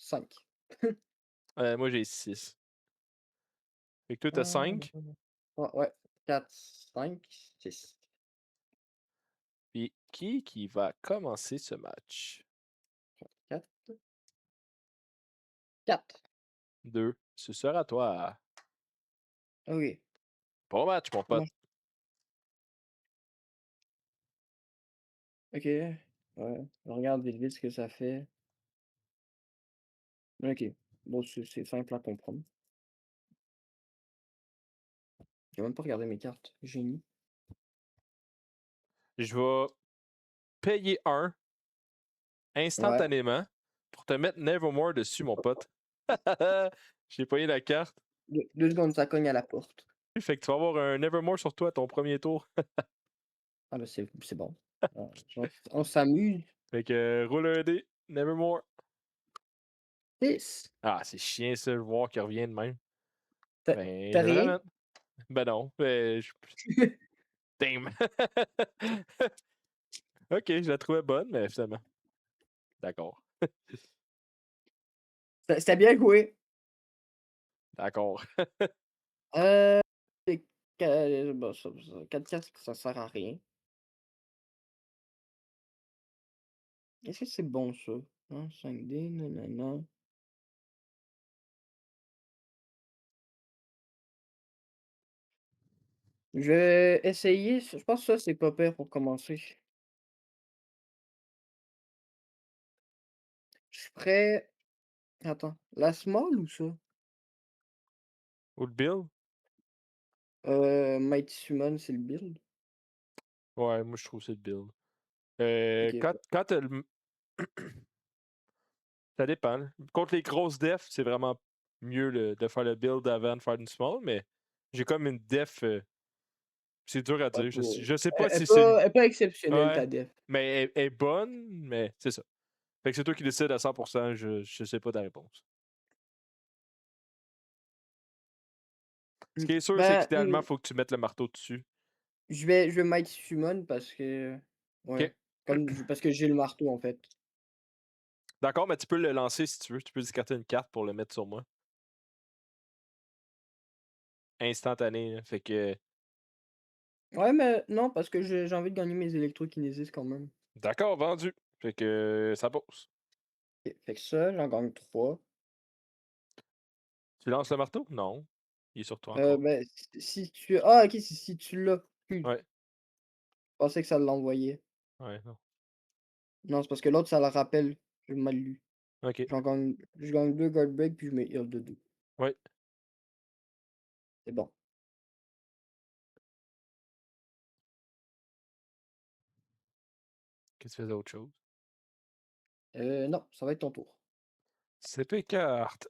5. Moi, j'ai 6. Fait que toi, t'as Ah, 5. ouais, 4, 5, 6. Puis qui va commencer ce match? 4, 4. 2. Ce sera toi. OK. Bon match, mon pote. Moi OK. Ouais. Je regarde vite vite ce que ça fait. OK. Bon, c'est simple à comprendre. J'ai même pas regardé mes cartes. Génie. Je vais payer un Ouais. instantanément pour te mettre Nevermore dessus, mon pote. J'ai payé la carte. 2 secondes, ça cogne à la porte. Fait que tu vas avoir un Nevermore sur toi à ton premier tour. Ah bah, c'est bon. On s'amuse. Fait que roule un dé. Nevermore. 6. Ah, c'est chiant ça, de voir qu'il revient de même. Tu Ben, as je le rien? ramène. Ben non. Damn. Ok, je la trouvais bonne, mais finalement. D'accord. C'était bien joué. D'accord. C'est que bon, ça 4 cartes, ça sert à rien. Est-ce que c'est bon ça? Hein, 5D, nanana. Je vais essayer, je pense que ça, c'est pas pire pour commencer. Je ferais attends, la small ou ça? Ou le build? Mighty Summon, c'est le build? Ouais, moi je trouve que c'est le build. OK, Quand t'as ça dépend, là. Contre les grosses defs, c'est vraiment mieux de faire le build avant de faire une small, mais j'ai comme une def. C'est dur à pas dire. trop. Je sais pas Elle est si c'est pas elle est pas exceptionnelle Ouais. ta def. Mais elle est bonne, mais c'est ça. Fait que c'est toi qui décides à 100%, je sais pas ta réponse. Ce qui est sûr, c'est Ben, qu'idéalement, faut que tu mettes le marteau dessus. je vais Mighty Summon parce que OK. ouais, parce que j'ai le marteau, en fait. D'accord, mais tu peux le lancer si tu veux. Tu peux discarter une carte pour le mettre sur moi. Instantané, là. Fait que. Ouais, mais non, parce que j'ai envie de gagner mes électrokinésis quand même. D'accord, vendu. Fait que ça pose. OK, fait que ça, j'en gagne 3. Tu lances le marteau? Non. Il est sur toi encore. Ben, si tu ah OK, si tu l'as. Excuse, Ouais. je pensais que ça l'envoyait. Ouais, non. Non, c'est parce que l'autre, ça le rappelle. J'ai mal lu. OK. Je gagne 2 guard break puis je mets heal de 2. Ouais. C'est bon. Qu'est-ce que tu fais d'autre chose? Non, ça va être ton tour. CP carte.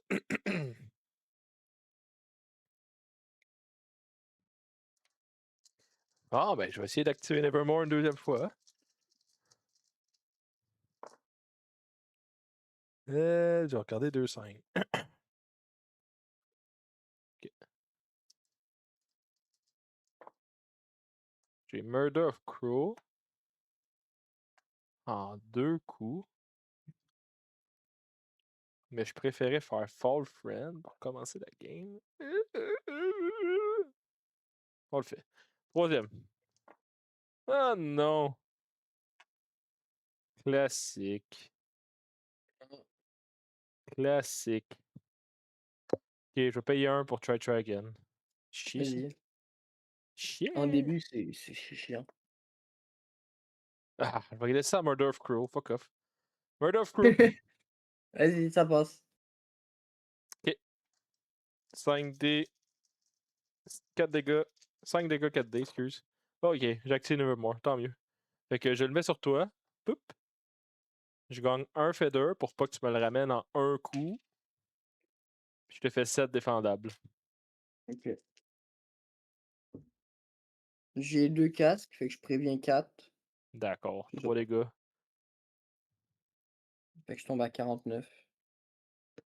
Ah, ben, je vais essayer d'activer Nevermore une deuxième fois. Je vais regarder 2-5. OK. J'ai Murder of Crow en 2 coups, mais je préférais faire Fall Friend pour commencer la game. On le fait. Troisième. Ah non! Classique. Classique. OK, je vais payer un pour Try Again. Chier, ça. Vas-y. En Chier! début, c'est chiant. Ah, je vais laisser ça à Murder of Crow. Fuck off. Murder of Crow. Vas-y, ça passe. OK. 5D. 4 dégâts. 5 dégâts 4D, excuse. OK, j'ai activé Nevermore. Tant mieux. Fait que je le mets sur toi. Poup. Je gagne un feather pour pas que tu me le ramènes en un coup. Puis je te fais 7 défendables. OK. J'ai 2 casques, fait que je préviens 4. D'accord. C'est ça. 3 dégâts. Fait que je tombe à 49.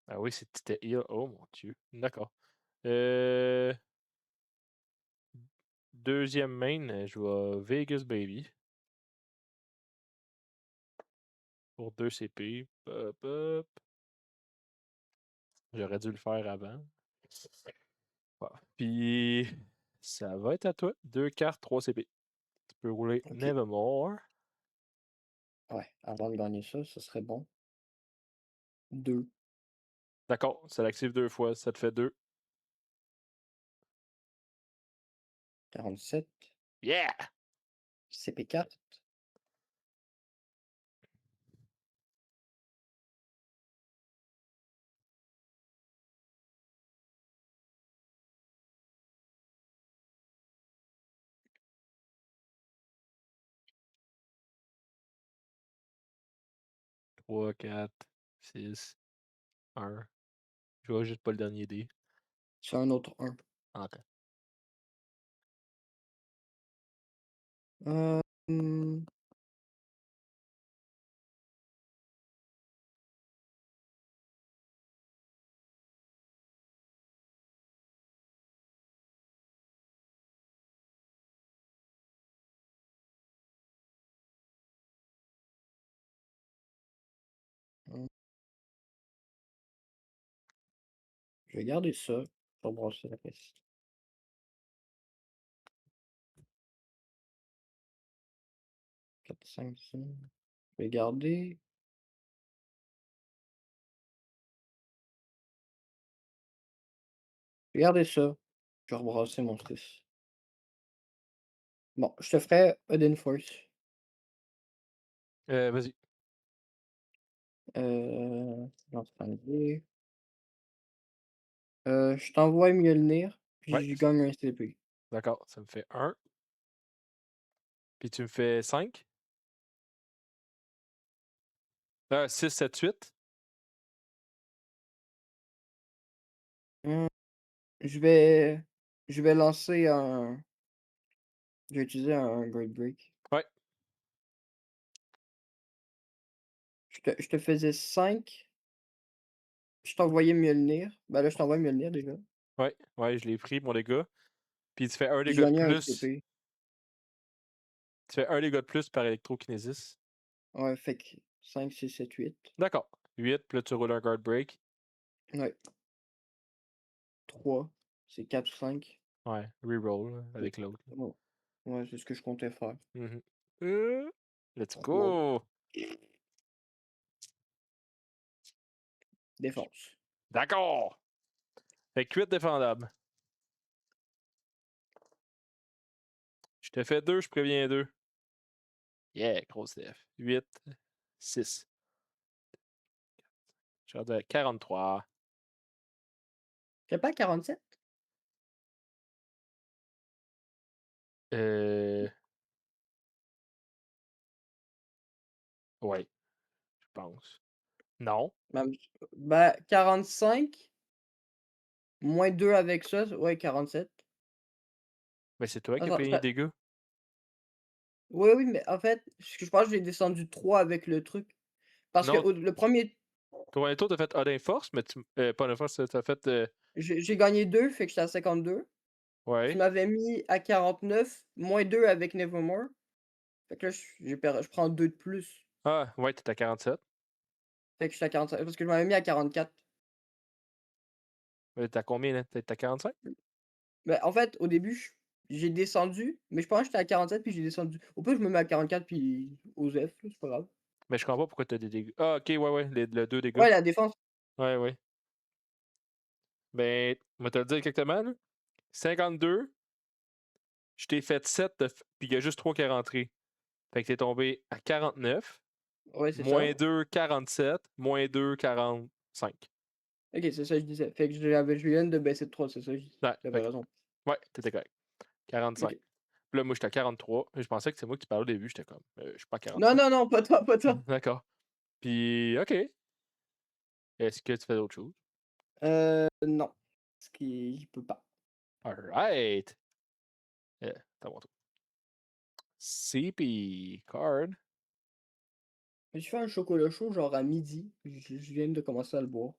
Ah oui, c'était heal. Oh mon dieu. D'accord. Euh... Deuxième main, je vais Vegas Baby. Pour 2 CP. Hop, hop. J'aurais dû le faire avant. Bon. Puis, ça va être à toi. 2 cartes, 3 CP. Tu peux rouler OK. Nevermore. Ouais, avant de gagner ça, ce serait bon. 2, D'accord, ça l'active 2 fois, ça te fait 2. 47, Yeah! CP4, 3, 4, 6, 1. Je vois juste pas le dernier dé. c'est un autre 1. Ah, ok. Mmh, mmh, je vais garder ça pour brasser la caisse. 4, 5, 6. Je vais garder. Je vais garder ça. Je vais rebrasser mon 6. Bon, je te ferai Odin Force. Vas-y. Lance-palier. Je t'envoie Mjolnir, Ouais, puis je gagne un CP. d'accord. Ça me fait 1. Puis tu me fais 5. 6, 7, 8. Mmh, je vais je vais lancer un je vais utiliser un Great Break. Ouais, Je te faisais 5. Je t'envoyais Mjolnir. Bah, là, je t'envoie Mjolnir déjà. ouais, ouais, je l'ai pris, mon dégât. Puis tu fais un Puis je dégât de gagnais un plus. CP. Tu fais un dégât de plus par électrokinésis. Ouais, fait que 5, 6, 7, 8. D'accord. 8, puis là, tu roules un guard break. Ouais, 3, c'est 4 ou 5. Ouais, reroll là, C'est avec l'autre. bon. Ouais, c'est ce que je comptais faire. Mhm. Let's 3, go! défense. D'accord! Fait que 8 défendables. Je te fais 2, je préviens 2. Yeah, grosse def. 8, 6. Je suis rendu à 43. T'es pas à 47? Euh. Ouais, je pense. Non. Bah, 45 moins 2 avec ça, ouais, 47. Mais c'est toi qui as Attends, payé les ça dégâts. oui, oui, mais en fait, je pense que j'ai descendu 3 avec le truc. Parce que Non, au le premier, ton dernier tour, t'as fait Odin Force, mais tu. Pas Odin Force, t'as fait. j'ai gagné 2, fait que j'étais à 52. Tu Ouais. m'avais mis à 49 moins 2 avec Nevermore. Fait que là, je prends 2 de plus. Ah, ouais, t'es à 47. Fait que j'étais à 45 parce que je m'avais mis à 44. Mais t'as combien là? T'es à 45? Mais en fait, au début, j'ai descendu, mais je pense que j'étais à 47 puis j'ai descendu. Au pire, je me mets à 44 puis aux F, là, c'est pas grave. Mais je comprends pas pourquoi t'as des dégâts. Ah, ok, ouais, ouais, le 2 dégâts. Ouais, la défense. Ouais, ouais. Ben, on va te le dire exactement, là. 52, je t'ai fait 7, puis il y a juste 3 qui est rentré. Fait que t'es tombé à 49, Ouais, c'est ça. moins 2, 47, moins 2, 45. OK, c'est ça que je disais. Fait que je viens de baisser de 3, c'est ça que je dis. Ouais, Tu fait avais raison. ouais, t'étais correct. 45. OK. Puis là, moi, j'étais à 43. Je pensais que c'est moi qui parlais au début. J'étais comme, je suis pas à Non, 45. non, non, pas toi, pas toi. D'accord. Puis, OK. Est-ce que tu fais d'autres choses? Non. Parce qu'il peut pas. Alright. T'as mon tour. CP card. Je fais un chocolat chaud genre à midi. Je viens de commencer à le boire.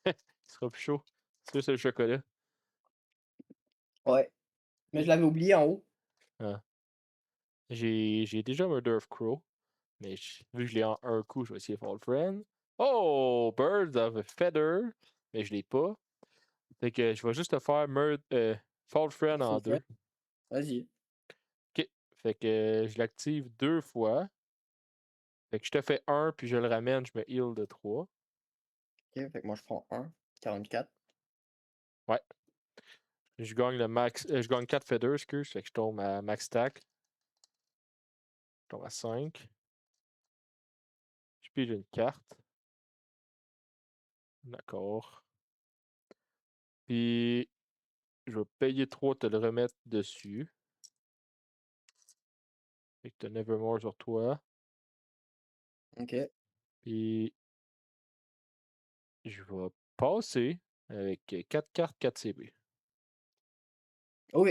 Il sera plus chaud. C'est le chocolat. Ouais, mais je l'avais oublié en haut. Ah. J'ai déjà Murder of Crow. Mais vu que je l'ai en un coup, je vais essayer Fall Friend. Oh! Birds of a Feather. Mais je l'ai pas. Fait que je vais juste te faire Fall Friend en Full friend. deux. Vas-y. Ok. Fait que je l'active deux fois. Fait que je te fais un, puis je le ramène, je me heal de 3. Ok, fait que moi je prends 1. 44. Ouais. Je gagne le max. Je gagne 4 feathers, excuse. Fait que je tombe à max stack. Je tombe à 5. Je pige une carte. D'accord. Puis je vais payer 3, te le remettre dessus. Fait que t'as Nevermore sur toi. Ok. Puis je vais passer avec 4 cartes 4 CB. Ok.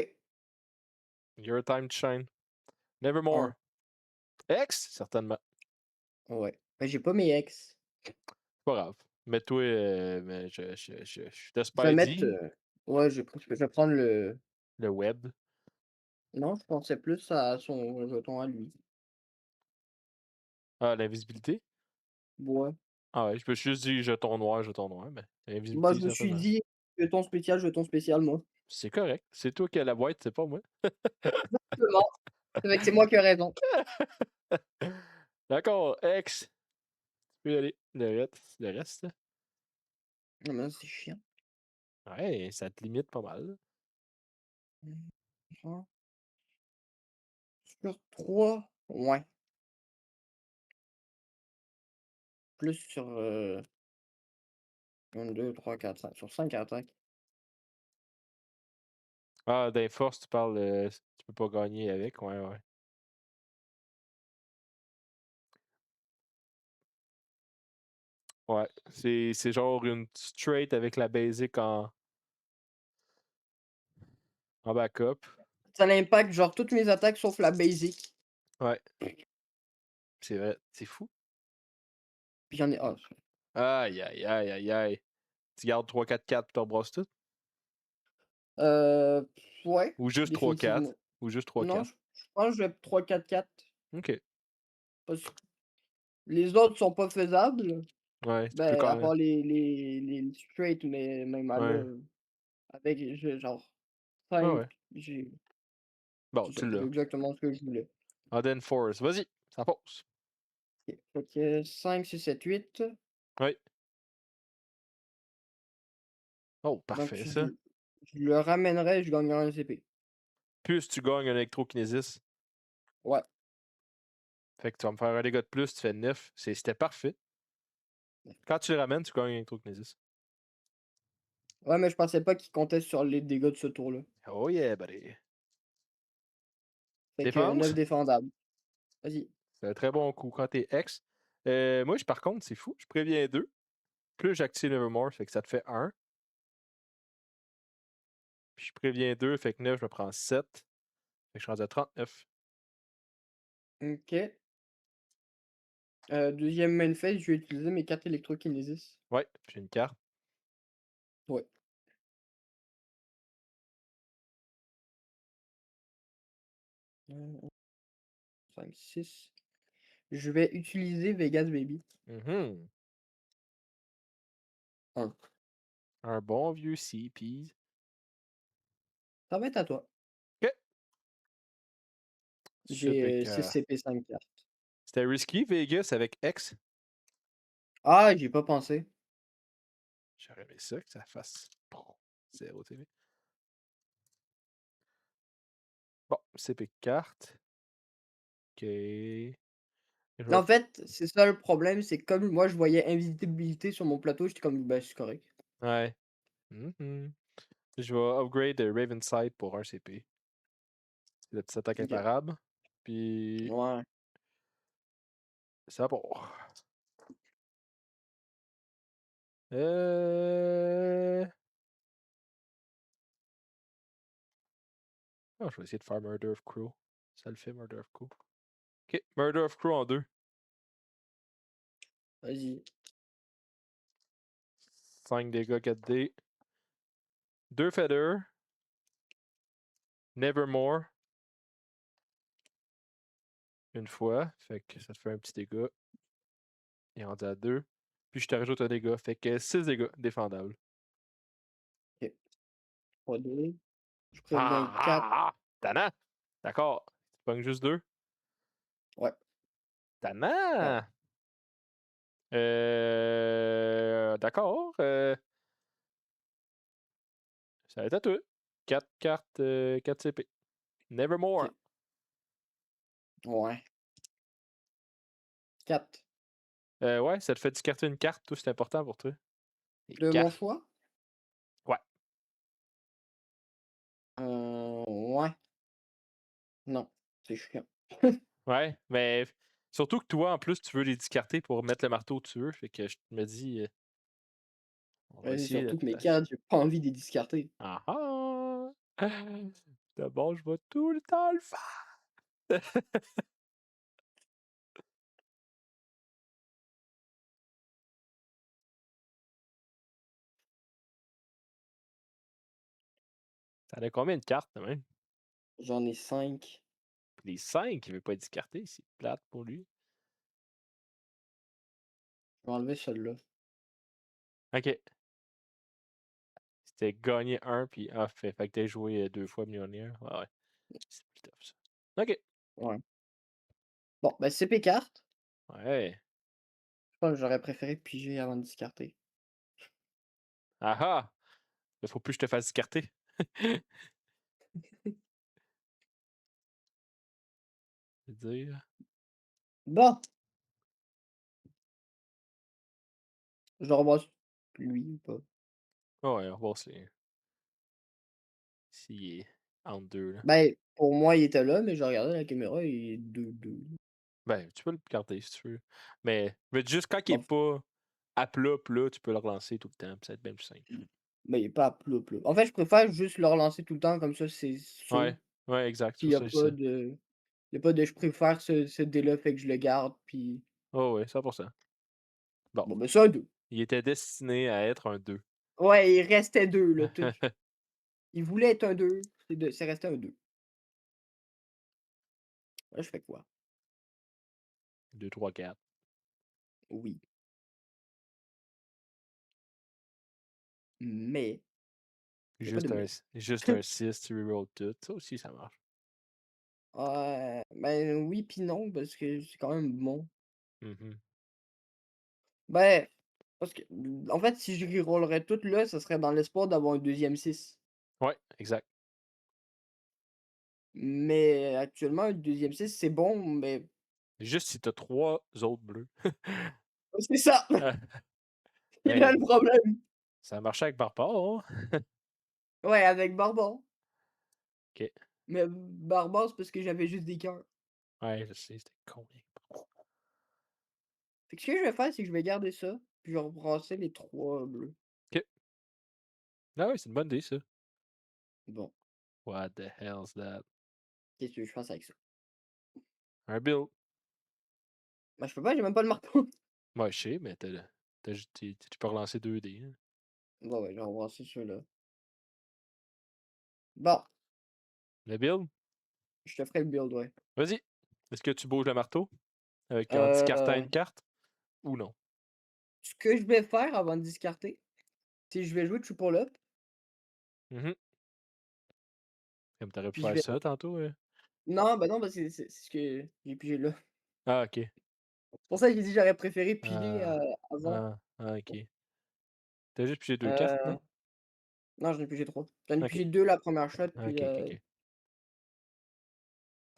Your time to shine. 1. Nevermore. X? Certainement. Ouais. Mais j'ai pas mes ex. Pas grave. Mais toi, mais je te Je vais mettre. Spidey, Ouais, je vais prendre le. le web. Non, je pensais plus à son jeton à lui. Ah, l'invisibilité? Ouais. Ah ouais, je peux juste dire jeton noir, mais Moi, l'invisibilité, je me suis certainement. dit, jeton spécial, moi. C'est correct. C'est toi qui as la boîte, c'est pas moi. Exactement. C'est vrai que c'est moi qui ai raison. D'accord, X. Tu peux y aller. Le reste. Ah, mais c'est chiant. Ouais, ça te limite pas mal. Ça, sur 3, ouais. Plus sur 1, 2, 3, 4, 5. Sur 5 attaques. Ah, d'Inforce, tu parles, tu peux pas gagner avec. Ouais, ouais. Ouais, c'est genre une straight avec la basic en backup. Ça l'impact, genre, toutes mes attaques sauf la basic. Ouais, c'est vrai. C'est fou. Puis j'en ai. Ah, Aïe, aïe, aïe, aïe, aïe. Tu gardes 3-4-4 pour brosses tout? euh, ouais, Ou juste 3-4? définitivement. Ou juste Non, 3-4? je pense que je vais 3-4-4. Ok. Parce que les autres sont pas faisables. Ouais, tu peux Ben, quand à même. part les straight, mais même à là, Ouais. avec genre Ouais, 5, ouais. j'ai Bon, c'est ça, tu j'ai l'as. exactement ce que je voulais. Aden Force. Vas-y, ça pose. OK. Fait que 5, 6, 7, 8. Oui. Oh, Donc parfait, ça. je le ramènerai, je gagnerai un CP. Plus tu gagnes un électrokinésis, Ouais. fait que tu vas me faire un dégât de plus, tu fais 9. C'était parfait. Quand tu le ramènes, tu gagnes un électrokinésis. Ouais, mais je pensais pas qu'il comptait sur les dégâts de ce tour-là. Oh yeah, buddy. Fait que 9 Défense, défendables. Vas-y. c'est un très bon coup quand t'es ex. Moi, par contre, c'est fou. Je préviens 2. Plus j'active Nevermore, fait que ça te fait 1. Puis je préviens 2, fait que 9, je me prends 7. Fait que je suis rendu à 39. OK. 2e main phase, je vais utiliser mes 4 électrokinésis. Ouais, j'ai une carte. Ouais. 5, 6. Je vais utiliser Vegas Baby. Mhm. 1. Un bon vieux CP. Ça va être à toi. Ok. Super. J'ai 6 CP, 5 cartes. C'était risky, Vegas avec X. Ah, j'y ai pas pensé. J'aurais aimé ça, que ça fasse 0 TV. Bon, CP carte. Ok. Je vais- En fait, c'est ça le problème, c'est que comme moi je voyais invisibilité sur mon plateau, j'étais comme: «Bah, c'est correct». Ouais. Mhm. Je vais upgrade Raven Sight pour un CP. C'est la petite attaque OK. imparable. Puis, Ouais. ça part. Euh... Ah, je vais essayer de faire Murder of Crow. Ça le fait, Murder of Crow. Ok, Murder of Crow en 2. Vas-y. 5 dégâts 4D. 2 feathers. Nevermore. Une fois. Fait que ça te fait un petit dégât. Il est rendu à 2. puis je te rajoute un dégât. Fait que 6 dégâts défendables. OK. 3 dés. Je prenne bien Ah, 4. ah, ah! Tannant! D'accord. Tu pognes juste 2. Ouais, 4. Tannant! D'accord. Ça va être à toi. 4 cartes, 4 CP. Nevermore. OK. Ouais. 4. Ouais, ça te fait discarter une carte, tout, c'est important pour toi. Les De mon cartes. choix? Ouais. Ouais. Non, c'est chiant. Ouais, mais surtout que toi, en plus, tu veux les discarter pour mettre le marteau où tu veux. Fait que je me dis, on va Ouais, c'est essayer de surtout que mes placer. cartes, j'ai pas envie de les discarter. Ah ah! D'abord, je vais tout le temps le faire. T'en as combien de cartes, quand même? J'en ai 5. Les 5, il veut pas être discarté, c'est plate pour lui. Je vais enlever celle-là. Ok. C'était gagner un, puis fait que t'as joué 2 fois millionnaire. Ouais, ouais. C'est plus tough, ça. Ok. Ouais. Bon, ben, c'est mes cartes. Ouais. Je pense que j'aurais préféré piger avant de discarter. Ah ah! Il faut plus que je te fasse discarter. Je veux dire. Bon, je rebosse lui ou pas. Oh, ouais, on va voir s'il est entre deux, là. Ben, pour moi, il était là, mais je regardais la caméra, il est 2-2. Ben, tu peux le garder si tu veux. Mais juste quand il est Bon, pas à plat, tu peux le relancer tout le temps, puis ça va être bien plus simple. mais il est pas à plat, plat. En fait, je préfère juste le relancer tout le temps, comme ça, c'est sûr. Ouais, ouais, exact, c'est Puis pour ça que je dis ça. il y a pas de je préfère ce dé-là, fait que je le garde, puis Oh, ouais, 100%. Bon, bon, ben, c'est un 2. il était destiné à être un 2. Ouais, il restait 2 là, tout il voulait être un 2, c'est resté un 2. Là, je fais quoi? 2, 3, 4. Oui, mais il y a pas de mais. Juste un 6, tu reroll tout. Ça aussi, ça marche. Ben, oui puis non, parce que c'est quand même bon. Mhm. Ben, parce que, en fait, si je rerollerais tout là, ça serait dans l'espoir d'avoir un deuxième 6. Ouais, exact. Mais actuellement, un deuxième 6 c'est bon, mais Juste si t'as 3 autres bleus. c'est ça! C'est là Hey, le problème. ça a marché avec Barbare, hein? Ouais, avec Barbare. Ok. Mais Barbare, c'est parce que j'avais juste des cœurs. Ouais, je sais, c'était combien? Fait que ce que je vais faire, c'est que je vais garder ça, puis je vais rebrasser les 3 bleus. Ok. Ah ouais, c'est une bonne idée, ça. Bon, What the hell's that? qu'est-ce que je fasse avec ça? Un build. Ben, je peux pas, j'ai même pas le marteau. Ouais, je sais, mais tu peux relancer 2 dés, hein. Bon, ouais, je vais rebrasser ceux-là. Bon, Le build? je te ferai le build, ouais. Vas-y. Est-ce que tu bouges le marteau en discartant Heu, une carte ou non? Ce que je vais faire avant de discarter, c'est que je vais jouer Triple Up, Mhm. Comme t'aurais pu puis je faire vais ça tantôt, hein. non, bah, non, parce que c'est ce que j'ai pigé là. Ah, ok. C'est pour ça que j'ai dit j'aurais préféré piger, Ah, avant. ok. T'as juste pigé 2 cartes, non? Heu, non, j'en ai pigé 3. J'en ai Ok. pigé 2 la première shot, puis, Ok.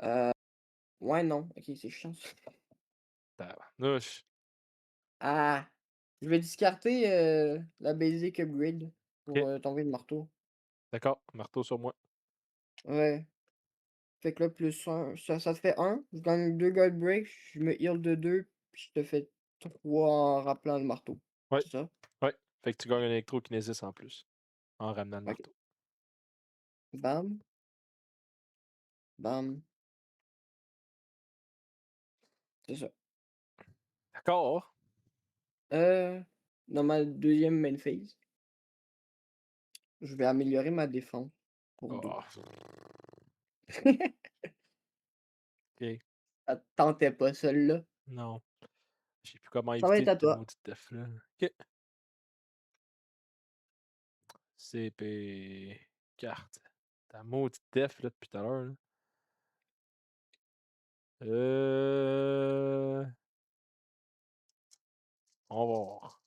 heu, ouais, non, OK, c'est chiant ça. Tabarnouche. Ah! Je vais discarter, la basic upgrade Ok. pour, t'enlever le marteau. D'accord. Marteau sur moi. Ouais, fait que là, plus un ça te fait un. Je gagne 2 gold break, je me heal de 2 puis je te fais 3 en rappelant le marteau. Ouais. C'est ça? Ouais. Fait que tu gagnes un électrokinésis en plus. En ramenant le OK. marteau. Bam, bam, c'est ça. D'accord. Dans ma deuxième main phase, je vais améliorer ma défense pour 2. Oh, ok. Ça te tentait pas celle-là? Non. Je sais plus comment Ça va être éviter à cette toi. maudite def-là. Ok. CP. Carte. Ta maudite def là depuis tout à l'heure. Là. Euh... On va voir.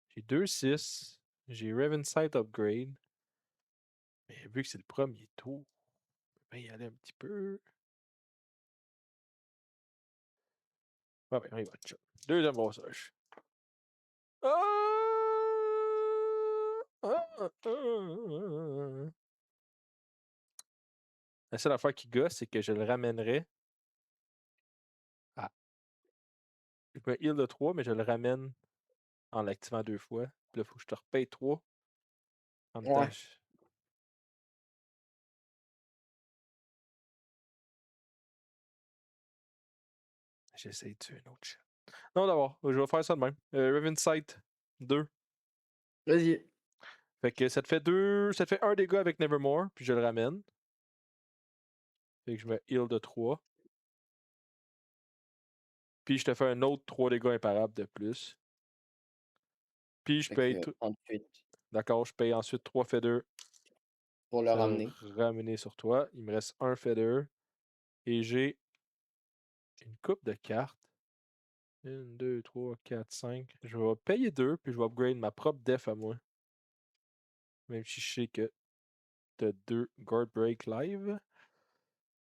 J'ai 2-6. J'ai Sight Upgrade. Mais vu que c'est le premier tour, on va y aller un petit peu. Ah ben, on y va. Ciao. Deuxième brossage. Ah! La seule affaire qui gosse, c'est que je le ramènerais à. Je me heal de 3, mais je le ramène en l'activant 2 fois. Puis là, il faut que je te repaye 3. En même temps, Ouais, j'essaye de tuer un autre chat. Non, d'abord, je vais faire ça de même. Sight 2. vas-y. Fait que ça te fait 2. Ça te fait 1 dégât avec Nevermore, puis je le ramène. Fait que je me heal de 3. Puis je te fais un autre 3 dégâts imparables de plus. Puis je Fait paye que tout. 38 D'accord, je paye ensuite 3 feathers. pour le Ça va ramener. ramener sur toi. Il me reste un feather. Et j'ai une coupe de cartes. 1, 2, 3, 4, 5. Je vais payer 2, puis je vais upgrade ma propre def à moi. Même si je sais que t'as 2 Guard Break live.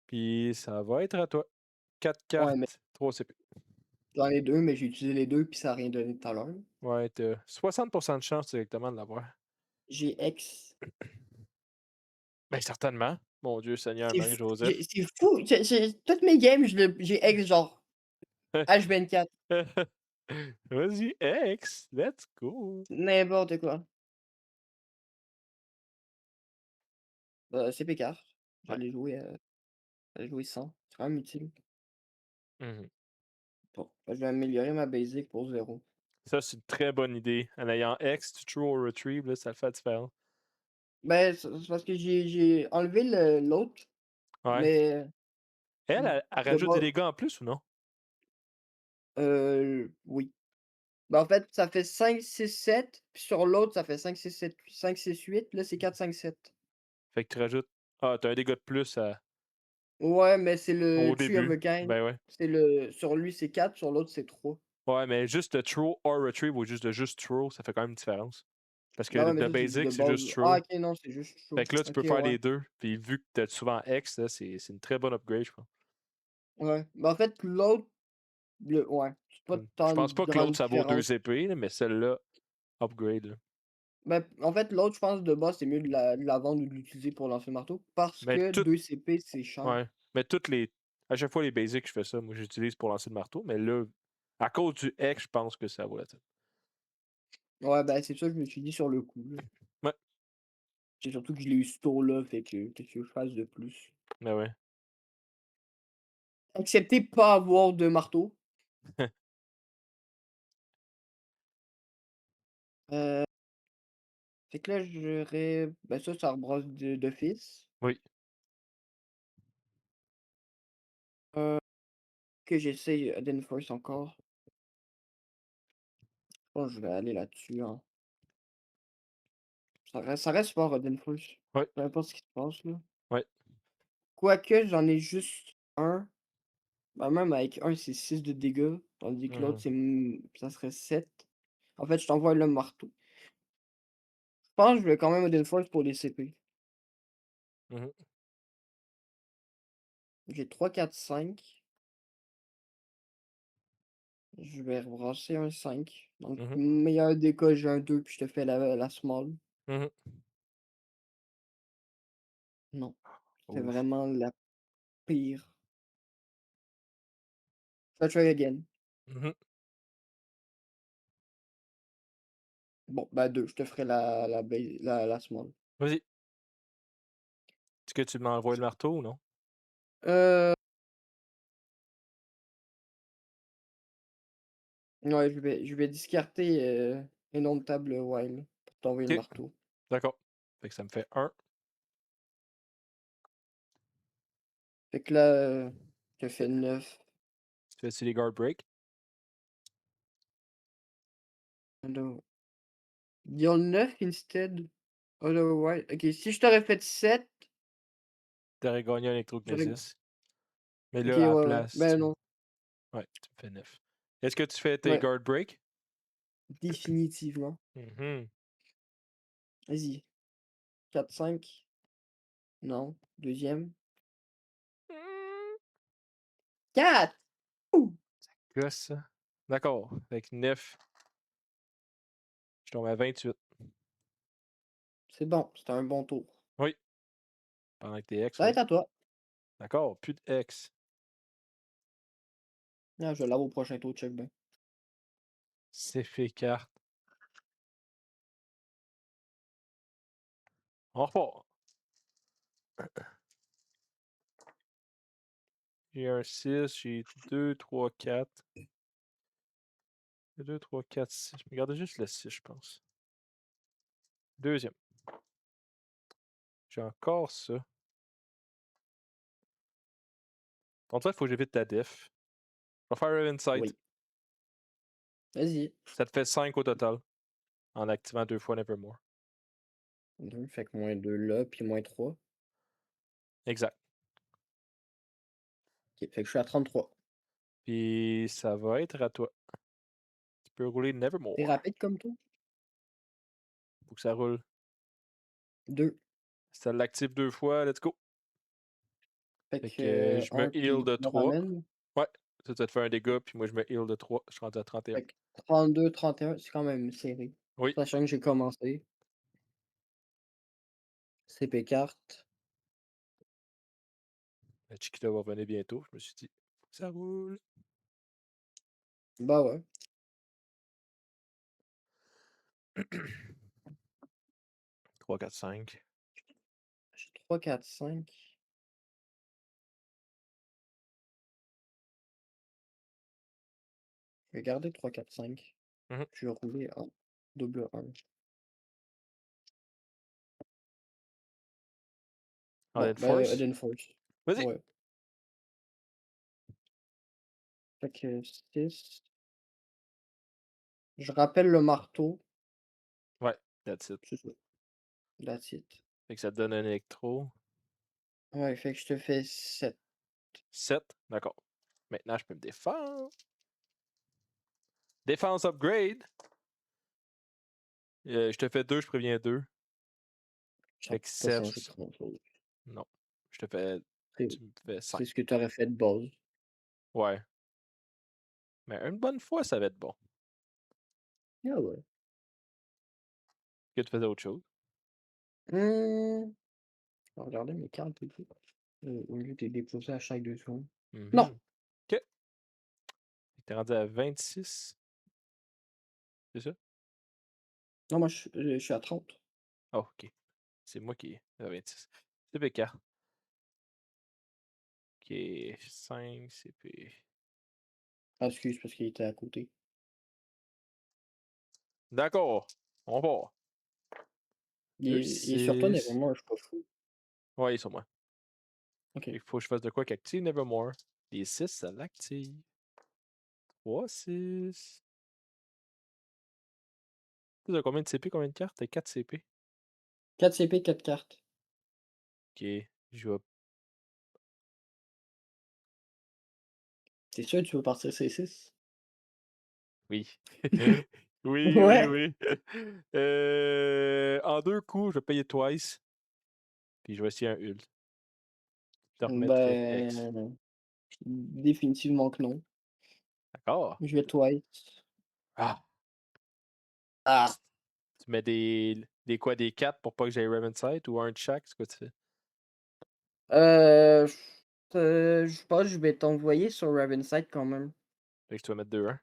Puis ça va être à toi. 4 Ouais, mais cartes, 3 CP. j'en ai 2, mais j'ai utilisé les 2 puis ça a rien donné tout à l'heure. Ouais, t'as 60% de chance directement de l'avoir. J'ai X. Ben certainement. Mon Dieu Seigneur C'est fou, Marie-Joseph. c'est fou, toutes mes games, j'ai X genre H24, Vas-y, X, let's go. n'importe quoi. CP card. Ouais. J'allais jouer 100. C'est quand même utile. Mhm. Bon, je vais améliorer ma basic pour 0. Ça, c'est une très bonne idée. En ayant X, tu true or retrieve, là, ça le fait la différence. Ben, c'est parce que j'ai enlevé l'autre, Ouais. mais Elle, elle de rajoute des base, dégâts en plus ou non? oui. Ben, en fait, ça fait 5, 6, 7, puis sur l'autre, ça fait 5, 6, 7, 5, 6, 8. Là, c'est 4, 5, 7. Fait que tu rajoutes. Ah, t'as un dégât de plus Ouais, mais c'est le au Tree of début. a Kind. Ben ouais. Sur lui, c'est 4, sur l'autre, c'est 3. Ouais, mais juste de throw or retrieve ou juste de juste throw, ça fait quand même une différence. Parce que Ben ouais, mais le ça, c'est juste basic, de c'est base. juste Ah, throw. OK, non, c'est juste Fait chaud. que là, tu OK, peux faire ouais. les deux. Puis vu que t'as souvent X, là, c'est une très bonne upgrade, je pense. Ouais. Ben, en fait, l'autre, ouais, c'est pas Je tant pense une pas que l'autre, grande ça vaut différence. 2 épées, là, mais celle-là, upgrade. Là. Ben, en fait, l'autre, je pense, de base, c'est mieux de la vendre ou de l'utiliser pour lancer le marteau parce Mais que tout, 2 CP, c'est cher. ouais. Mais toutes les. À chaque fois, les basics, je fais ça. Moi, j'utilise pour lancer le marteau. Mais là, à cause du X, je pense que ça vaut la peine. Ouais, ben, c'est ça que je me suis dit sur le coup, là. Ouais, C'est surtout que je l'ai eu ce tour-là, fait que qu'est-ce que je fasse de plus? mais ouais. Accepter pas avoir de marteau. Heu, Fait que là, j'aurais ben, ça rebrosse d'office. Oui. Heu, que j'essaye Hidden Force encore. Je pense que je vais aller là-dessus, hein. Ça reste fort Hidden Force. Ouais. Peu importe ce qui se passe, là. Ouais. Quoique, j'en ai juste un. Bah, même avec un c'est 6 de dégâts, tandis que l'autre, Mhm. ça serait 7. En fait, je t'envoie le marteau. Je pense que je vais quand même Hidden Force pour les CP. Mhm. J'ai 3, 4, 5. Je vais rebrasser un 5. Donc, Mhm. meilleur des cas, j'ai un 2 puis je te fais la small. Mhm. Non, c'est Ouf. vraiment la pire. Je try again. Mhm. Bon, bah 2 je te ferai la small. Vas-y. Est-ce que tu m'envoies le marteau ou non? Heu, ouais, je vais discarter, Indomptable Wild pour t'envoyer le Ok. marteau. D'accord. Fait que ça me fait 1. Fait que là, je te fais 9. fais-tu les guard break? Alors, deal 9 instead. Otherwise, ok, si je t'aurais fait 7, T'aurais gagné un j'aurais. électrognosis. Mais Ok, là, à ouais, la ouais. place, Ben non. ouais, tu me fais 9. Est-ce que tu fais tes Ouais, guard break? définitivement. Mhm. Vas-y. 4, 5. Non. Deuxième. Mm. 4! Ouh! Gosse, ça. D'accord. Avec 9, je tombe à 28. C'est bon, c'était un bon tour. Oui, pendant que t'es X, Ça va oui. être à toi. D'accord, plus de X. Ah, je vais l'avoir au prochain tour, check ben. C'est fait carte. On repart. J'ai un 6, j'ai 2, 3, 4. 2, 3, 4, 6. Je me gardais juste le 6, je pense. Deuxième. J'ai encore ça. On dirait qu'il faut que j'évite ta def. Je vais faire Raven Sight. Oui. Vas-y. Ça te fait 5 au total. En activant 2 fois Nevermore. 2, fait que -2 là, puis -3. Exact. Ok, fait que je suis à 33. Puis ça va être à toi. Tu peux rouler T'es Nevermore. rapide comme toi? Faut que ça roule. 2. Si ça l'active 2 fois, let's go. Fait Fait que que je me 1, heal puis de tu me 3. ramènes. Ouais. Ça te fait un dégât, puis moi je me heal de 3. Je suis rendu à 31. Fait que 32, 31, c'est quand même serré. Oui. Sachant que j'ai commencé. CP carte. La Chiquita va revenir bientôt. Je me suis dit, faut que ça roule. Bah ouais. 3, 4, 5. J'ai 3, 4, 5. Je vais garder 3, 4, 5. Mhm. Je vais rouler en double 1. Bon, Allied ben, Force. Eden Force. Vas-y. Ouais. Fait que 6. Je rappelle le marteau. Ouais, that's it. C'est ça. That's it. Fait que ça te donne un électro. Ouais, fait que je te fais 7. 7. D'accord. Maintenant, je peux me défendre. Défense upgrade. Je te fais 2, je préviens 2. Ça Fait n'a que pas 7. changé grand-chose. Non. Je te fais. C'est Tu me fais 5. c'est ce que tu aurais fait de base. Ouais. Mais une bonne fois, ça va être bon. Ah ouais. Que tu faisais autre chose. Mmh. Je vais regarder mes cartes et tout. Au lieu de les déposer à chaque 2 secondes. Non! Mhm. Ok. T'es rendu à 26. C'est ça? Non, moi, je suis à 30. Oh, ok. C'est moi qui ai à 26. CPK. Ok. 5 CP. Ah, excuse, parce qu'il était à côté. D'accord. On part. Il 2, est sur toi, 6. Nevermore, je suis pas fou. Ouais, il est sur moi. Ok. Il faut que je fasse de quoi qu'active Nevermore. Les 6, ça l'active. 3, 6. Tu as combien de CP, combien de cartes? T'as 4 CP. 4 CP, 4 cartes. Ok. Je vais. C'est sûr, tu veux partir C6? Oui. Oui, oui, Ouais! oui. En 2 coups, je vais payer twice. Puis je vais essayer un ult. Je te remettrai X. Ben, définitivement que non. D'accord. Je vais twice. Ah. Ah! Tu mets des quoi, des 4 pour pas que j'aille Raven Sight ou un de chaque, c'est quoi tu fais? Euh, je pense que je vais t'envoyer sur Ravenside quand même. Fait que tu vas mettre 2-1.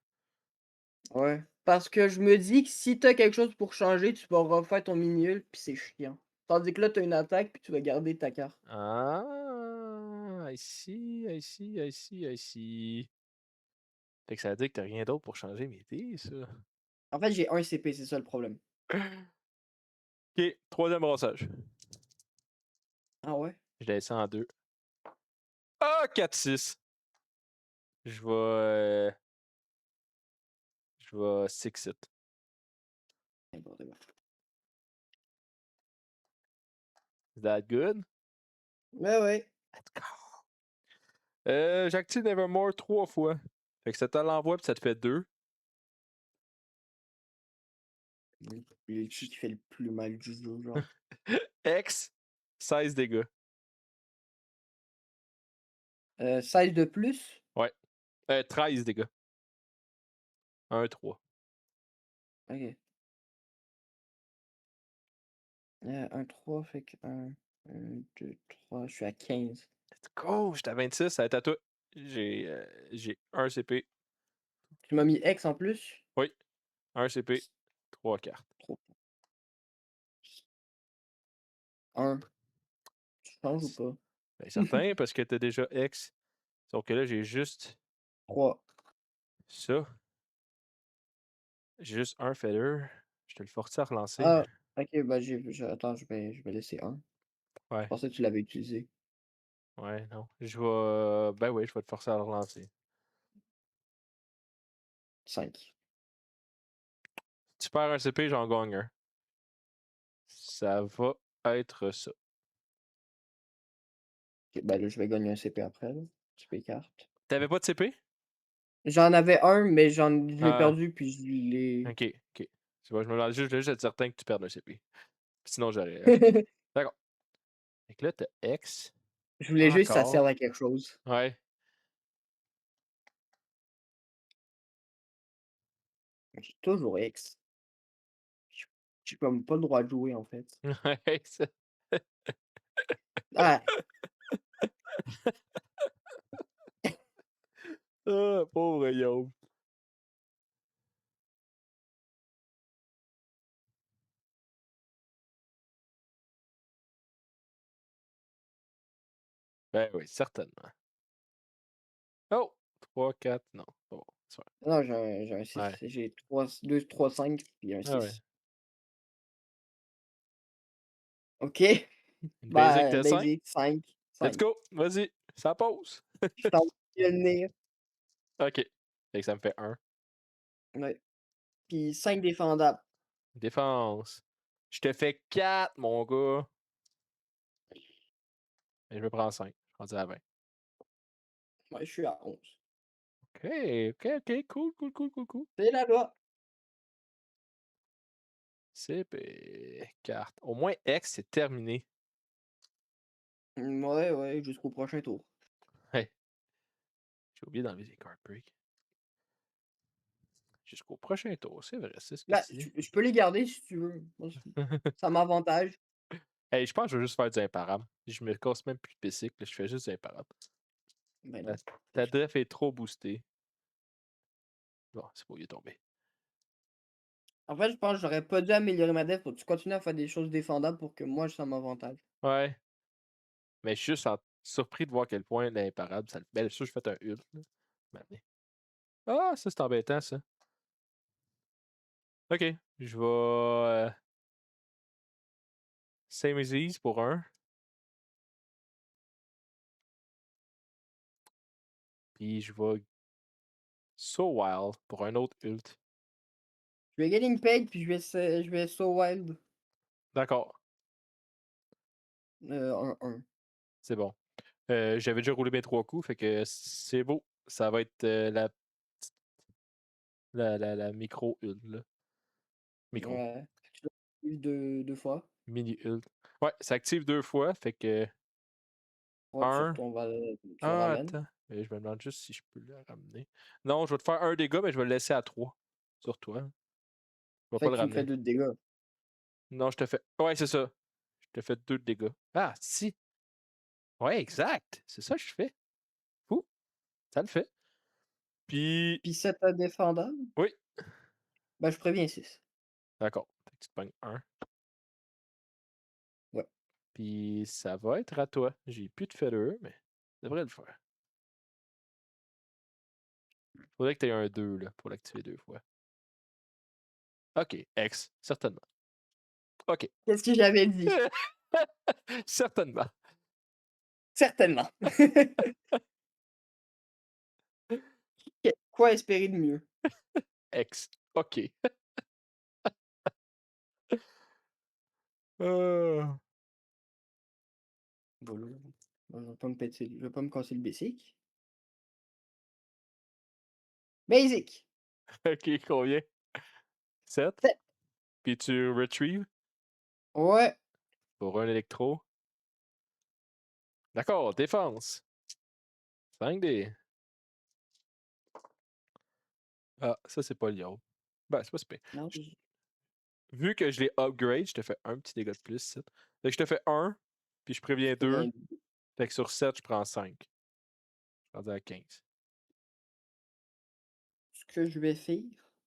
Ouais. Parce que je me dis que si t'as quelque chose pour changer, tu vas refaire ton mini-ult, puis c'est chiant. Tandis que là, t'as une attaque, puis tu vas garder ta carte. Ah, I see, I see, I see, I see. Fait que ça veut dire que t'as rien d'autre pour changer mes dés, ça. En fait, j'ai 1 CP, c'est ça le problème. Ok, troisième brassage. Ah ouais? Je laisse ça en 2. Ah, 4-6. Je vais. Je vais six it. N'importe quoi. Is that good? Ouais, ouais. Let's go. J'active Nevermore 3 fois. Fait que ça te l'envoie puis ça te fait 2. Le qui fait le plus mal du jeu, genre. X, 16 dégâts. 16 de plus? Ouais. 13 dégâts. 1, 3. OK. 1, 3, fait que 1, 2, 3, je suis à 15. Let's go! J'étais à 26, ça va être à toi. J'ai 1 CP. Tu m'as mis X en plus? Oui, 1 CP, 3 cartes. Trop. 1. Tu changes ou pas? Ben certain, parce que t'as déjà X. Sauf que là, j'ai juste 3. ça. J'ai juste un feather. Je te le force à relancer. Ah, OK, bah, attends, je vais laisser 1. Je Ouais, pensais que tu l'avais utilisé. ouais, non. Je vais. Ben oui, je vais te forcer à le relancer. 5. Tu perds un CP, j'en gagne un. Ça va être ça. OK, bah, là, je vais gagner un CP après, là. CP carte. T'avais pas de CP? J'en avais un, mais je l'ai Ah, perdu, puis je l'ai ok, ok. C'est bon, je me demandais juste, je voulais juste être certain que tu perds un CP. Sinon, j'aurais. D'accord. Fait que là, t'as X. je voulais juste que ça serve Encore. à quelque chose. Ouais. J'ai toujours X. J j'ai comme pas le droit de jouer, en fait. Ouais, ça. Ah! Ah, pauvre Guillaume. Ben oui, certainement. Oh! 3, 4, non. C'est bon. C'est vrai. Non, j'ai un 6. Ouais. J'ai 3, 2, 3, 5 puis un Ah ouais. 6. OK. Une basic Bah, de 5. basic, 5, Let's 5. go! Vas-y, ça pause. Je t'envoie le nez. Ok. Fait que ça me fait 1. Ouais. Puis 5 défendables. Défense. Je te fais 4, mon gars. Et je me prends 5. Je suis rendu à 20. Ouais, je suis à 11. Ok, ok, ok. Cool, cool, cool, cool, cool. C'est la loi. CP. Carte. Au moins, X, c'est terminé. Ouais, ouais, jusqu'au prochain tour. Hey, j'ai oublié d'enlever les card break. Jusqu'au prochain tour, c'est vrai, c'est ce que Là, tu dis. je peux les garder si tu veux. Moi, ça m'avantage. Hey, je pense que je vais juste faire du imparable. Je me casse même plus de basic, là, je fais juste du imparable. Ben Ta, non. ta def est trop boostée. Bon, c'est beau, il est tombé. En fait, je pense que j'aurais pas dû améliorer ma def pour que tu continues à faire des choses défendables pour que moi, ça m'avantage. Ouais, mais je suis juste surpris de voir à quel point l'imparable, ça le. Ben, sûr, je fais un ult. Là. Maintenant. Ah, ça, c'est embêtant, ça. Ok, je vais. Same as ease pour un. Puis je vais So Wild pour un autre ult. Je vais Getting Paid, puis je vais So Wild. D'accord, 1-1. c'est bon. J'avais déjà roulé mes 3 coups, fait que c'est beau. Ça va être la micro ult, là. Micro. Ouais. Tu l'as eu deux fois. Mini ult. Ouais, ça active 2 fois, fait que Ouais, un. tu le Ah, ramènes. attends. Je me demande juste si je peux le ramener. Non, je vais te faire un dégât, mais je vais le laisser à 3 sur toi. Je vais pas Fait le que tu me fais ramener. 2 de dégâts. Non, je te fais. Ouais, c'est ça. Je te fais 2 de dégâts. Ah, si. Ouais, exact. C'est ça que je fais. Fou. Ça le fait. Puis. Puis 7 à défendable, Oui. ben, je préviens 6. D'accord. Fait que tu te pognes un. Ouais. Puis ça va être à toi. J'ai plus de feather, mais ça devrait le faire. Faudrait que tu aies un 2 là, pour l'activer 2 fois. Ok, X, certainement. Ok. Qu'est-ce que j'avais dit? Certainement. Certainement. Quoi espérer de mieux? X. OK. Ah! Bah là, je vais pas me péter je vais pas me casser le basic. Basic! OK, combien? 7? 7. Puis tu retrieve Ouais, pour un électro. D'accord, défense. 5D. Ah, ça, c'est pas Lyon. Ben, c'est pas super. non, j Vu que je l'ai upgrade, je te fais un petit dégât de plus, 7. Fait que je te fais 1, puis je je préviens 2. préviens Fait que sur 7, je prends 5. Je suis rendu à 15. ce que je vais faire,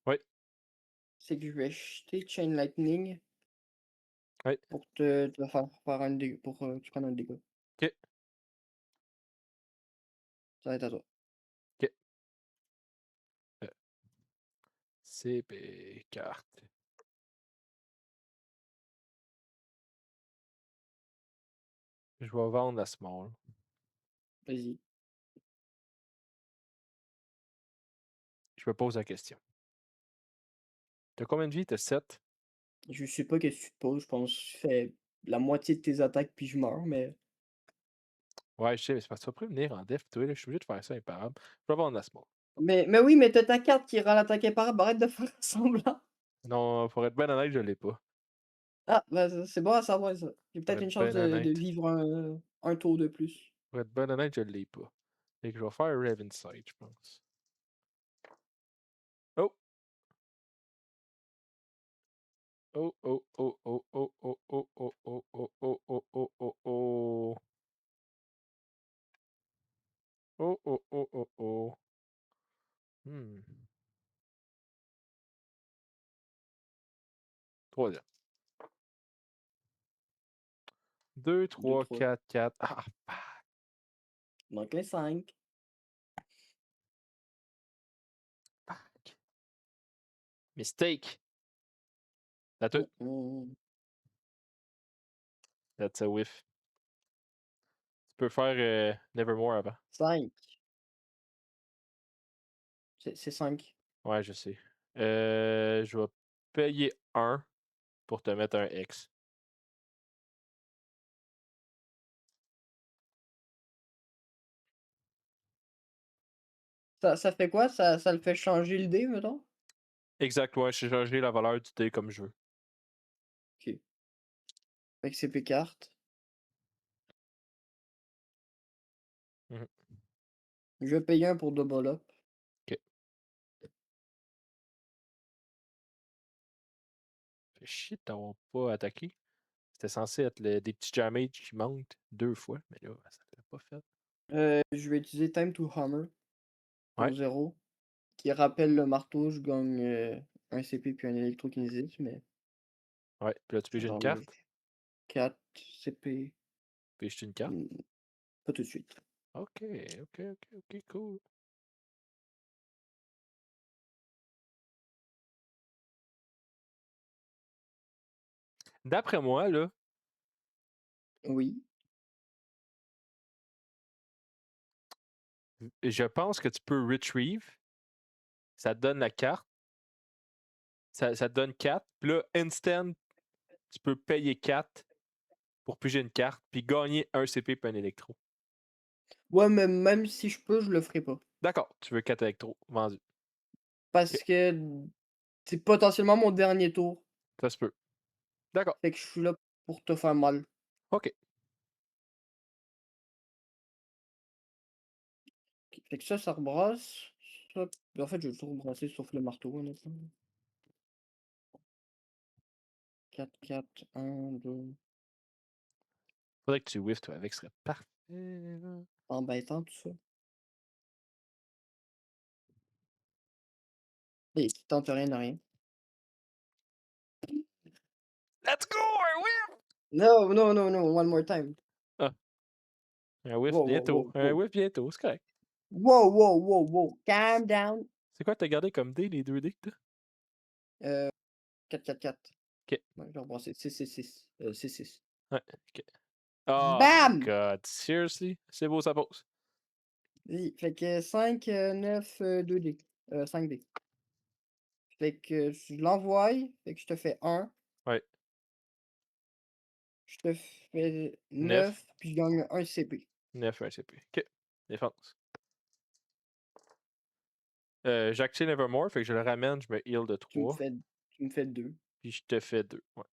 Oui, c'est que je vais jeter Chain Lightning oui. pour te faire un dég pour, que tu prennes un dégât. OK, Ça va être à toi. OK. Euh, CP carte. Je vais vendre la small. Vas-y. Je me pose la question. T'as combien de vie? T'as 7? Je sais pas qu'est-ce que tu te poses, je pense que tu fais la moitié de tes attaques puis je meurs, mais Ouais, je sais, mais c'est parce que tu vas prévenir en def, toi, là. Je suis obligé de faire ça imparable. Je vais vendre la small. mais oui, mais tu as ta carte qui rend l'attaque imparable, arrête de faire semblant. Non, pour être bien honnête, je l'ai pas. Ah, bah, ça c'est bon à savoir ça. J'ai Pour peut-être être une chance bien de honnête. vivre un tour de plus. Pour être bien honnête, je l'ai pas. Fait que je vais faire Raven Sight, je pense. Oh! Oh, oh, oh, oh, oh, oh, oh, oh, oh, oh, oh, oh, oh, oh, oh. Oh, oh, oh, oh, oh. Hmm. Troisième. 2, 2 3, 3. 4, 4. Ah, fuck. Donc les 5. Fuck. Mistake. That's it. Mmh mh. That's a whiff. Tu peux faire Nevermore avant. 5. C'est 5. Ouais, je sais. Je vais payer 1 pour te mettre un X. Ça fait quoi? Ça le fait changer le dé, mettons? Exact, ouais, j'ai changé la valeur du dé comme je veux. OK. Fait que c'est tes cartes. Mhm. Je vais payer un pour double up. Ok. Fait chier de t'avoir pas attaqué. C'était censé être des petits damage qui montent 2 fois, mais là, ça l'a pas fait. Je vais utiliser Time to Hammer Ouais, pour 0 qui rappelle le marteau, je gagne, 1 CP puis un électrokinésis, mais ouais. Puis là, tu piges une j'enlève carte. 4 CP. Piges une carte. Mmh, pas tout de suite. Ok, ok, ok, ok, cool. D'après moi, là, Oui. je pense que tu peux retrieve. Ça te donne la carte. Ça te donne 4. Puis là, instant, tu peux payer 4 pour piger une carte, puis gagner un CP puis un électro. Ouais, mais même si je peux, je le ferai pas. D'accord, tu veux 4 électros. Vendu. Ok, Parce que c'est potentiellement mon dernier tour. ça se peut. D'accord. Fait que je suis là pour te faire mal. Ok. Fait que ça rebrasse. Ça en fait, je vais tout rebrasser sauf le marteau, honnêtement. 4 4 1 2. Faudrait que tu whiffes, toi, avec, ce serait parfait. Là. Embêtant tout ça. Et qui tente rien de rien. Let's go! Un whiff! No, no, no, no, one more time. Ah, un whiff Wow, wow, bientôt. wow, Un wow. whiff bientôt, c'est correct. Wow, wow, wow, wow. Calm down. C'est quoi que t'as gardé comme dé, les 2 dés que t'as? 4 4 4. Ok. Ouais, je vais rebrasser. 6 6 6. 6 6. Ouais, ok. Oh my Bam! god, seriously? C'est beau, ça pose. Vas-y, fait que 5 9 2 dés. 5 dés. Fait que je l'envoie, fait que je te fais 1, Ouais. je te fais 9. 9, puis je gagne 1 CP. 9, un CP. OK. Défense. J'active Nevermore, fait que je le ramène, je me heal de Tu me 3, fais tu me fais 2. puis je te fais 2. Ouais.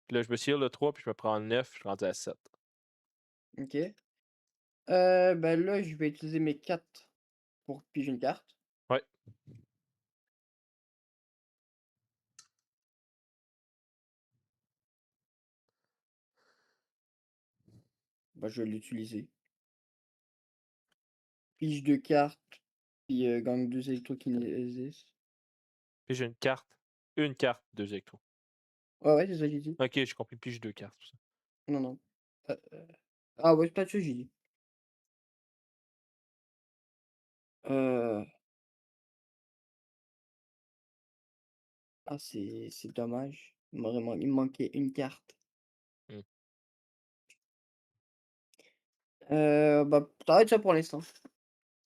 Puis là, je me heal de 3, puis je me prends 9, je suis rendu à 7. OK. Ben là, je vais utiliser mes 4 pour piger une carte. Ouais. Ben, je vais l'utiliser. Pige 2 cartes, puis gagne 2 électrokinésis. Puis j'ai une carte, 2 électros. Ouais, ouais, c'est ça que j'ai dit. Ok, j'ai compris, puis j'ai 2 cartes. Tout ça. Non, non. Ah ouais, c'est peut-être ça que j'ai dit. Heu, c'est dommage. Il me manquait une carte. Hmm. Bah, ça va être ça pour l'instant.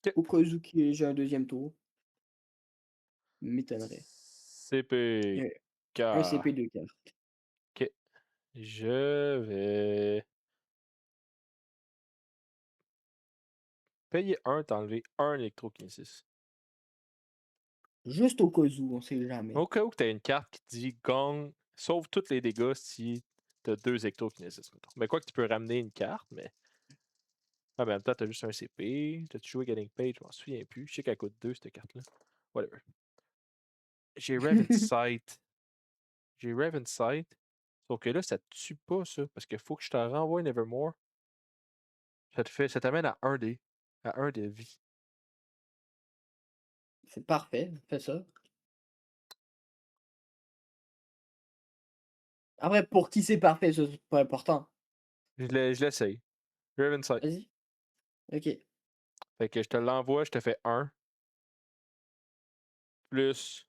Ok. Au cas où que j'ai un deuxième tour, m'étonnerait. CP. Heu, K. 1 CP, 2 cartes. Ok. Je vais payer 1, t'enlever 1 électrokinésis. Juste au cas où, on sait jamais. Au cas où tu as une carte qui dit gagne, sauve tous les dégâts si tu as 2 électrokinésis, mettons. Mais quoi que tu peux ramener une carte, mais. Ah, mais en même temps, t'as juste un CP. T'as-tu joué Getting Paid? Je m'en souviens plus. Je sais qu'elle coûte 2 cette carte-là. Whatever. J'ai Raven Sight. J'ai Raven Sight. Sauf que là, ça te tue pas, ça. Parce qu'il faut que je te renvoie Nevermore. Ça t'amène à 1 dé. À 1 de vie. C'est parfait, fais ça. Après, pour qui c'est parfait, ça, c'est pas important. Je l'essaye. Raven Sight. Vas-y. OK. Fait que je te l'envoie, je te fais 1. Plus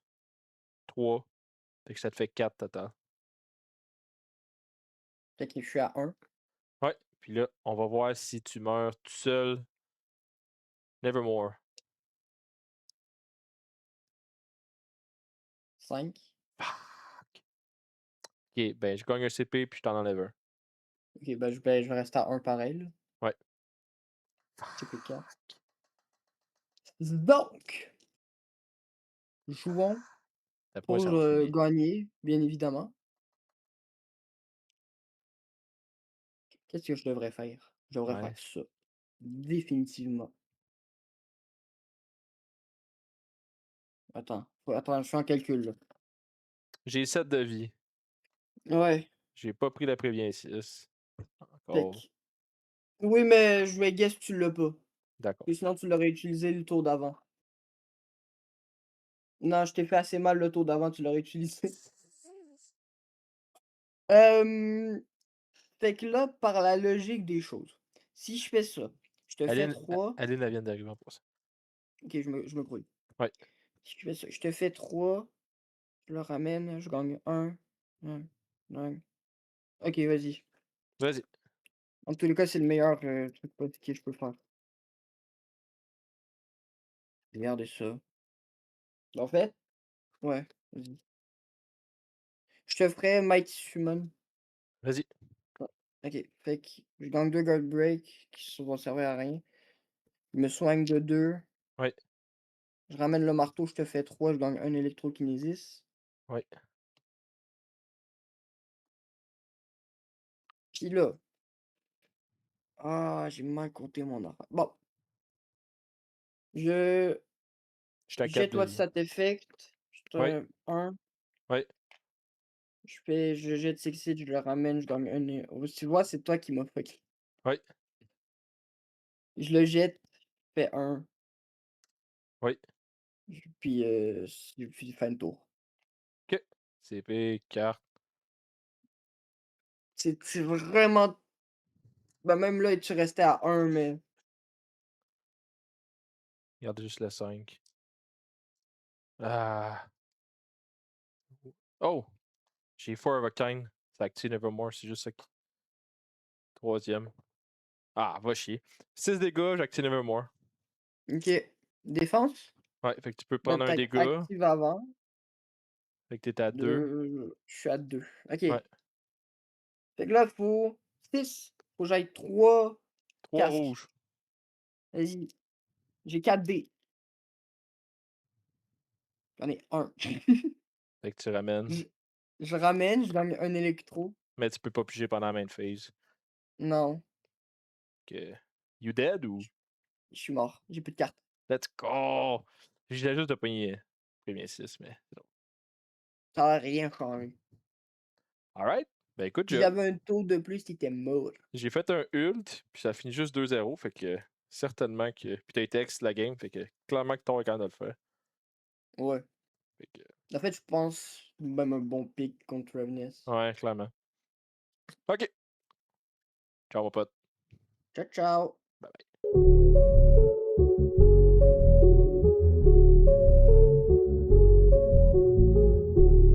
3. Fait que ça te fait 4 total. Fait que je suis à 1, Ouais. Puis là, on va voir si tu meurs tout seul. Nevermore. 5. Fuck. Ok, ben je gagne un CP puis je t'en enlève un. OK, je vais rester à 1 pareil, là. Ouais. CP 4. Fuck. Donc, jouons Ça pourrait pour, s'enfuir. gagner, bien évidemment. Qu'est-ce que je devrais faire? Je devrais faire Ouais. ça. Définitivement. Attends, je fais un calcul, là. J'ai 7 de vie. Ouais, J'ai pas pris la prévient 6. fait Encore. que oui, mais je vais guess que tu l'as pas. D'accord. Ou sinon tu l'aurais utilisé le tour d'avant. Non, je t'ai fait assez mal le tour d'avant, tu l'aurais utilisé. Hem, Fait que là, par la logique des choses, si je fais ça, je te fais 3. Aline, elle vient d'arriver en passant. OK, je me brouille. Ouais. Si je fais ça, je te fais 3, je le ramène, je gagne 1, 1. OK, vas-y. Vas-y. En tous les cas, c'est le meilleur, truc que je peux faire. Regardez ça. En fait, ouais, vas-y. Je te ferai Mighty Summon. Vas-y. Ouais, OK. Fait que je gagne 2 Gold Break qui vont servir à rien. Je me soigne de 2. Ouais. Je ramène le marteau, je te fais 3, je gagne 1 électrokinésis. Ouais. Puis là, ah, j'ai mal compté mon affaire. Bon, je J'étais à 4 jette de What's vie. That Effect. Je Ouais. te 1. Ouais. Je jette Succeed, je le ramène, je gagne 1 tu vois, c'est toi qui m'as fucké. Ouais. Je le jette, fais 1, Ouais. puis, puis fin de tour. Ok. CP, carte. C'est vraiment bah, même là, tu restais à 1, mais Regarde juste le 5. Ah. Oh! J'ai Four of a Kind. Ça active Nevermore, c'est juste ça qui. Troisième. Ah, va chier. 6 dégâts, j'active Nevermore. OK. Défense? Ouais, fait que tu peux Ben, prendre un peut-être dégât. active avant. Fait que t'es à 2. Je suis à 2. OK. Ouais. Fait que là, faut 6. Faut que j'aille 3 3 casques. rouges. Vas-y. J'ai 4 dés. J'en ai 1. Fait que tu ramènes. Je je ramène, je gagne un électro. Mais tu peux pas piger pendant la main phase. Non, Que you dead ou? je suis mort. J'ai plus de cartes. Let's go! J'ai juste de pogner premier 6, mais c'est bon. Ça a rien changé. Alright. Ben, good Si job. j'avais un tour de plus, tu mort. J'ai fait un ult, puis ça finit juste 2-0, fait que certainement que. Puis t'as été ex la game, fait que clairement que ton capable de le faire. Ouais. Fait que, En fait, je pense même un bon pick contre Ravnus. ouais, clairement. Ok. Ciao, mon pote. Ciao, ciao. Bye bye.